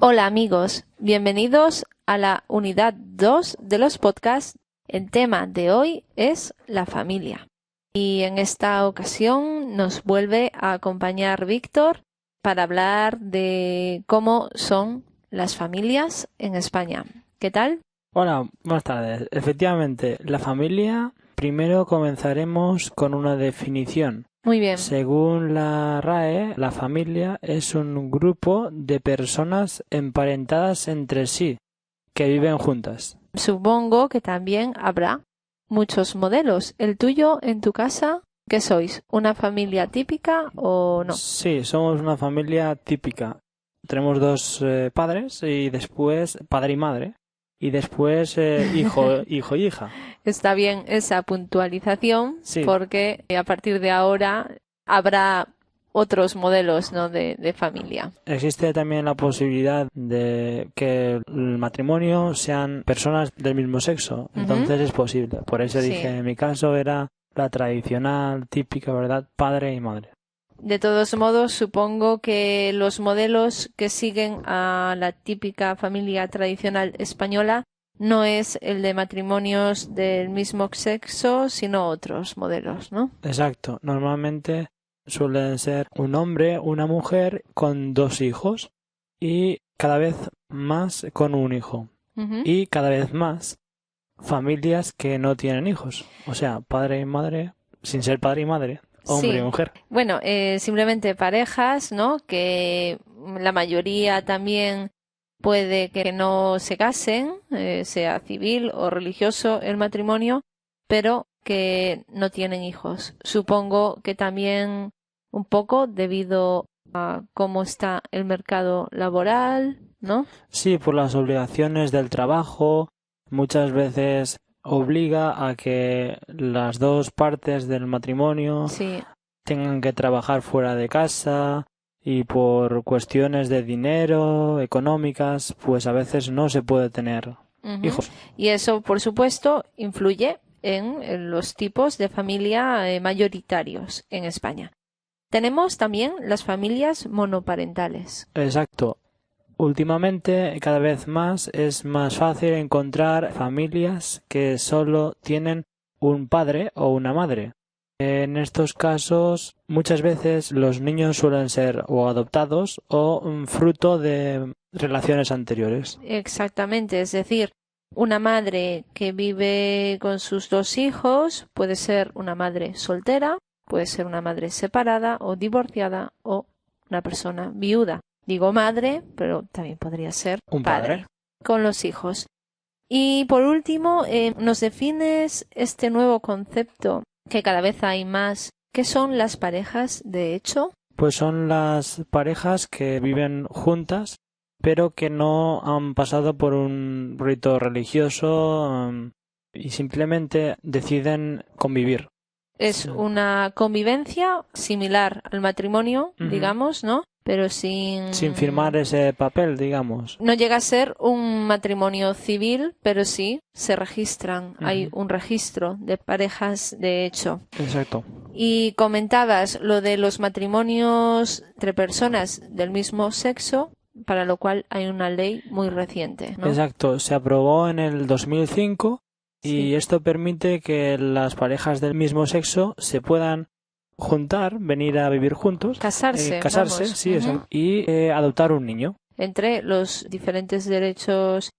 Hola amigos, bienvenidos a la unidad 2 de los podcasts. El tema de hoy es la familia. Y en esta ocasión nos vuelve a acompañar Víctor para hablar de cómo son las familias en España. ¿Qué tal? Hola, buenas tardes. Efectivamente, la familia, primero comenzaremos con una definición. Muy bien. Según la RAE, la familia es un grupo de personas emparentadas entre sí, que viven juntas. Supongo que también habrá muchos modelos. ¿El tuyo en tu casa? ¿Qué sois? ¿Una familia típica o no? Sí, somos una familia típica. Tenemos dos padres y después padre y madre. Y después hijo y hija. Está bien esa puntualización, Sí. porque a partir de ahora habrá otros modelos, ¿no?, de familia. Existe también la posibilidad de que el matrimonio sean personas del mismo sexo, entonces es posible. Por eso Sí. dije, en mi caso era la tradicional, típica, ¿verdad? Padre y madre. De todos modos, supongo que los modelos que siguen a la típica familia tradicional española no es el de matrimonios del mismo sexo, sino otros modelos, ¿no? Exacto. Normalmente suelen ser un hombre, una mujer con dos hijos y cada vez más con un hijo. Ujú. Y cada vez más familias que no tienen hijos. O sea, padre y madre, sin ser padre y madre, hombre Sí. y mujer. Bueno, simplemente parejas, ¿no? Que la mayoría también puede que no se casen, sea civil o religioso el matrimonio, pero que no tienen hijos. Supongo que también un poco debido a cómo está el mercado laboral, ¿no? Sí, por las obligaciones del trabajo, muchas veces obliga a que las dos partes del matrimonio Sí. tengan que trabajar fuera de casa y por cuestiones de dinero, económicas, pues a veces no se puede tener Ujú. hijos. Y eso, por supuesto, influye en los tipos de familia mayoritarios en España. Tenemos también las familias monoparentales. Exacto. Últimamente, cada vez más es más fácil encontrar familias que solo tienen un padre o una madre. En estos casos, muchas veces los niños suelen ser o adoptados o fruto de relaciones anteriores. Exactamente, es decir, una madre que vive con sus dos hijos puede ser una madre soltera, puede ser una madre separada o divorciada o una persona viuda. Digo madre, pero también podría ser Un padre. con los hijos. Y por último, nos defines este nuevo concepto que cada vez hay más, que son las parejas de hecho. Pues son las parejas que viven juntas, pero que no han pasado por un rito religioso y simplemente deciden convivir. Es Sí. una convivencia similar al matrimonio, Ujú. digamos, ¿no? Pero sin Firmar ese papel, digamos. No llega a ser un matrimonio civil, pero sí se registran. Hay Ujú. un registro de parejas de hecho. Exacto. Y comentabas lo de los matrimonios entre personas del mismo sexo, para lo cual hay una ley muy reciente, ¿no? Exacto. Se aprobó en el 2005 y Sí. esto permite que las parejas del mismo sexo se puedan juntar, venir a vivir juntos, Casarse, casarse, vamos. sí, Ujú. exacto, y adoptar un niño. Entre los diferentes derechos,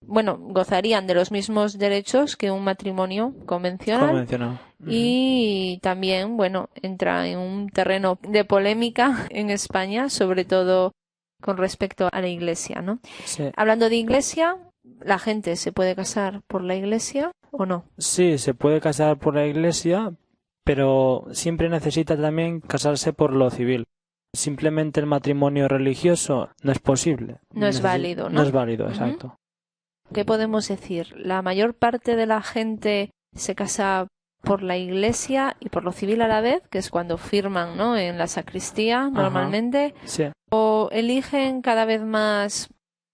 bueno, gozarían de los mismos derechos que un matrimonio convencional. Convencional. Ujú. Y también, bueno, entra en un terreno de polémica en España, sobre todo con respecto a la iglesia, ¿no? Sí. Hablando de iglesia, ¿la gente se puede casar por la iglesia o no? Sí, se puede casar por la iglesia, pero siempre necesita también casarse por lo civil. Simplemente el matrimonio religioso no es posible. No es válido, ¿no? No es válido, Ujú. exacto. ¿Qué podemos decir? La mayor parte de la gente se casa por la iglesia y por lo civil a la vez, que es cuando firman, ¿no?, en la sacristía normalmente, Sí. o eligen cada vez más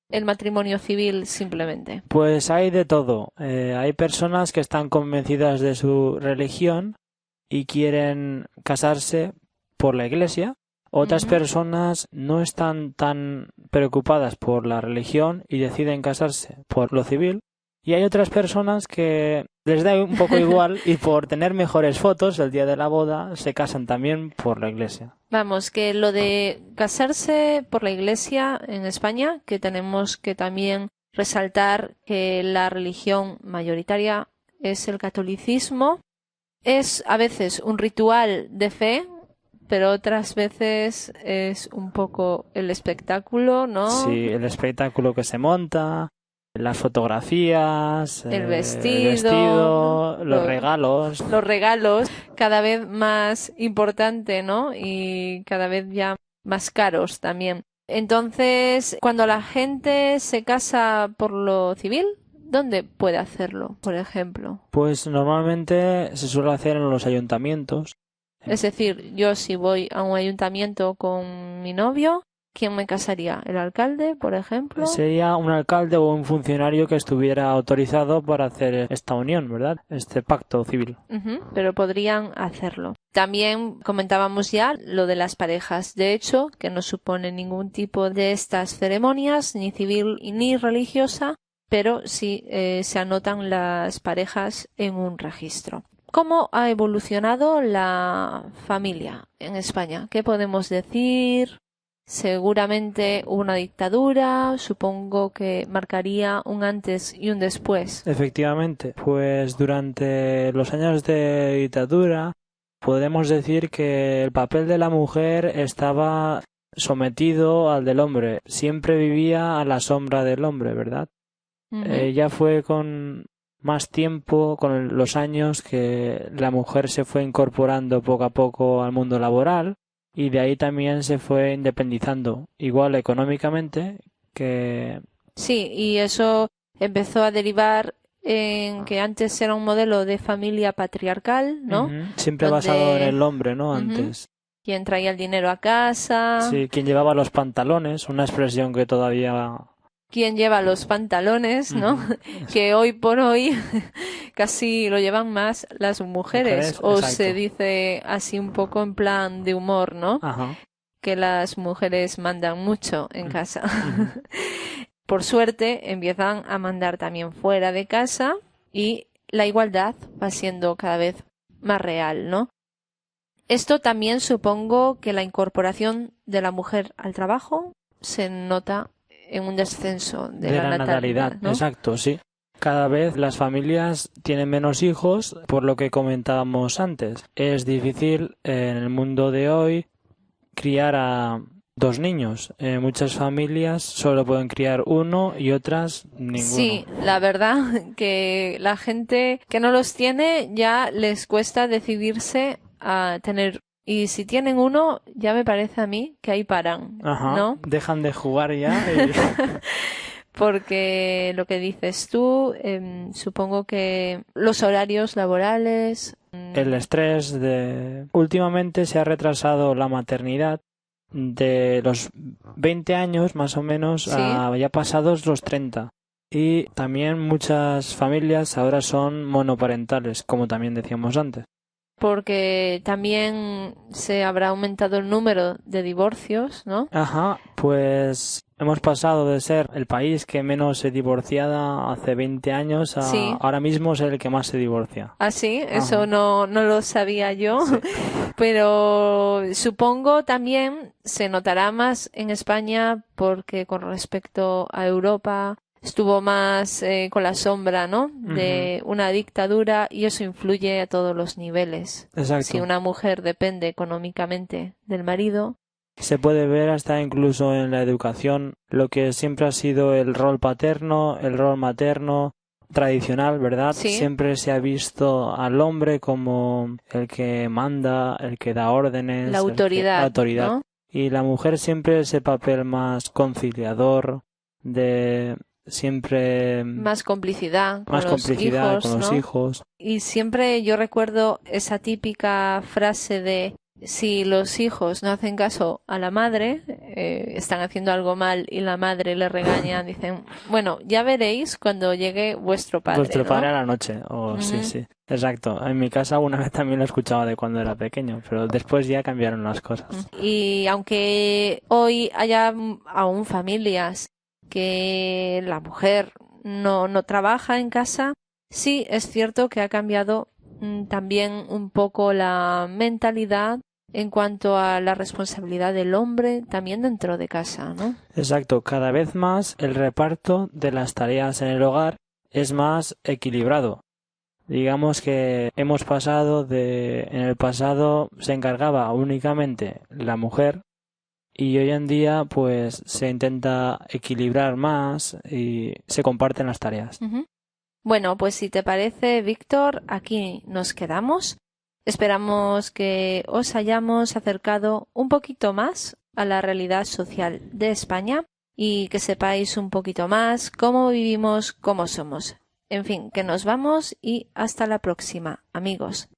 el matrimonio civil simplemente. Pues hay de todo. Hay personas que están convencidas de su religión y quieren casarse por la iglesia. Otras Ujú. personas no están tan preocupadas por la religión y deciden casarse por lo civil. Y hay otras personas que les da un poco igual y por tener mejores fotos el día de la boda se casan también por la iglesia. Vamos, que lo de casarse por la iglesia en España, que tenemos que también resaltar que la religión mayoritaria es el catolicismo, es a veces un ritual de fe, pero otras veces es un poco el espectáculo, ¿no? Sí, el espectáculo que se monta, las fotografías, el vestido, los regalos. Los regalos, cada vez más importante, ¿no? Y cada vez ya más caros también. Entonces, cuando la gente se casa por lo civil, ¿dónde puede hacerlo, por ejemplo? Pues normalmente se suele hacer en los ayuntamientos. Es decir, yo si voy a un ayuntamiento con mi novio, ¿quién me casaría? ¿El alcalde, por ejemplo? Sería un alcalde o un funcionario que estuviera autorizado para hacer esta unión, ¿verdad? Este pacto civil. Pero podrían hacerlo. También comentábamos ya lo de las parejas de hecho, que no supone ningún tipo de estas ceremonias, ni civil ni religiosa, pero sí se anotan las parejas en un registro. ¿Cómo ha evolucionado la familia en España? ¿Qué podemos decir? Seguramente hubo una dictadura, supongo que marcaría un antes y un después. Efectivamente, pues durante los años de dictadura podemos decir que el papel de la mujer estaba sometido al del hombre, siempre vivía a la sombra del hombre, ¿verdad? Ya fue con más tiempo, con los años, que la mujer se fue incorporando poco a poco al mundo laboral y de ahí también se fue independizando, igual económicamente que... Sí, y eso empezó a derivar en que antes era un modelo de familia patriarcal, ¿no? Siempre basado en el hombre, ¿no? Antes. Quien traía el dinero a casa. Sí, quien llevaba los pantalones, una expresión que todavía... Quien lleva los pantalones, ¿no? Que hoy por hoy casi lo llevan más las mujeres. O exacto. Se dice así un poco en plan de humor, ¿no? Ajá. Que las mujeres mandan mucho en casa. Por suerte empiezan a mandar también fuera de casa y la igualdad va siendo cada vez más real, ¿no? Esto también supongo que la incorporación de la mujer al trabajo se nota en un descenso de la natalidad, ¿no? Exacto, sí. Cada vez las familias tienen menos hijos, por lo que comentábamos antes. Es difícil en el mundo de hoy criar a 2 niños. Muchas familias solo pueden criar uno y otras ninguno. Sí, la verdad que la gente que no los tiene ya les cuesta decidirse a tener. Y si tienen uno, ya me parece a mí que ahí paran, ¿no? Dejan de jugar ya. Porque lo que dices tú, supongo que los horarios laborales... El estrés de... Últimamente se ha retrasado la maternidad de los 20 años más o menos a ya pasados los 30. Y también muchas familias ahora son monoparentales, como también decíamos antes. Porque también se habrá aumentado el número de divorcios, ¿no? Pues hemos pasado de ser el país que menos se divorciaba hace 20 años a ahora mismo ser el que más se divorcia. ¿Ah, sí? Eso no lo sabía yo, pero supongo también se notará más en España porque con respecto a Europa estuvo más con la sombra, ¿no? De una dictadura y eso influye a todos los niveles. Exacto. Si una mujer depende económicamente del marido. Se puede ver hasta incluso en la educación lo que siempre ha sido el rol paterno, el rol materno tradicional, ¿verdad? Sí. Siempre se ha visto al hombre como el que manda, el que da órdenes. La autoridad. ¿No? Y la mujer siempre ese papel más conciliador, de... siempre más complicidad con los hijos. Y siempre yo recuerdo esa típica frase de si los hijos no hacen caso a la madre, están haciendo algo mal y la madre le regaña, dicen, bueno, ya veréis cuando llegue vuestro padre, Vuestro ¿no? padre a la noche. Sí, sí. Exacto. En mi casa una vez también lo escuchaba de cuando era pequeño, pero después ya cambiaron las cosas. Y aunque hoy haya aún familias que la mujer no trabaja en casa, sí es cierto que ha cambiado también un poco la mentalidad en cuanto a la responsabilidad del hombre también dentro de casa, ¿no? Exacto. Cada vez más el reparto de las tareas en el hogar es más equilibrado. Digamos que hemos pasado en el pasado se encargaba únicamente la mujer y hoy en día pues se intenta equilibrar más y se comparten las tareas. Bueno, pues si te parece, Víctor, aquí nos quedamos. Esperamos que os hayamos acercado un poquito más a la realidad social de España y que sepáis un poquito más cómo vivimos, cómo somos. En fin, que nos vamos y hasta la próxima, amigos.